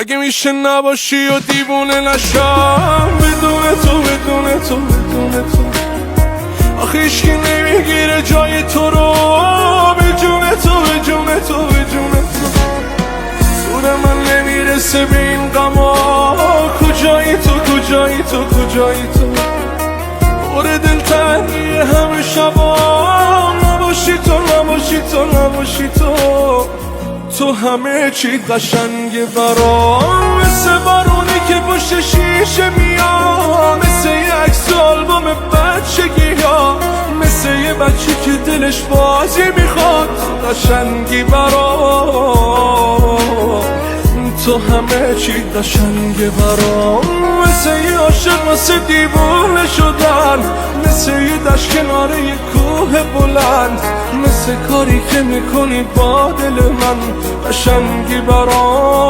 اگه میشه نباشی و دیوونه نشم بدون تو بدون تو بدون تو. آخه هیچکی نمیگیره جای تو رو به جون تو به جون تو به جون تو. زور من نمیرسه به این غما کجایی تو کجایی تو کجایی تو. پر دلتنگی همه شبا نباشی تو نباشی تو نباشی تو. تو همه چی قشنگه برام مثل بارونی که پشت شیشه میاد، مثل یه عکس آلبوم بچگی ها، مثل یه بچه که دلش بازی میخواد. قشنگی برام تو همه چی قشنگه برام مثل یه عاشق واسه دیوونه شدن، مثل یه دشت کنار یه کوه بلند، مثل کاری که میکنی با دل من. قشنگی برام